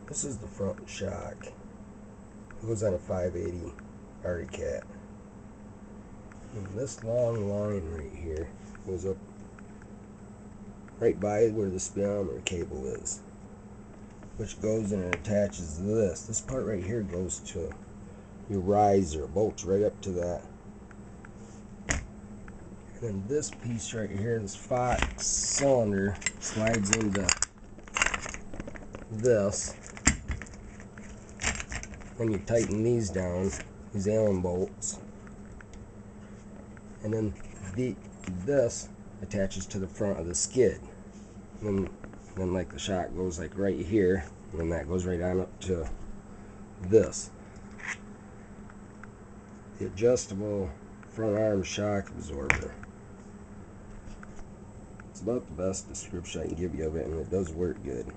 This is the front shock. It goes on a 580 Arctic Cat. And this long line right here goes up right by where the speedometer cable is, which goes and attaches to this. This part right here goes to your riser, bolts right up to that. And then this piece right here, this Fox cylinder, slides into this. Then you tighten these down, these Allen bolts, and then this attaches to the front of the skid. And then like the shock goes like right here, and then that goes right on up to this. The adjustable front arm shock absorber. It's about the best description I can give you of it, and it does work good.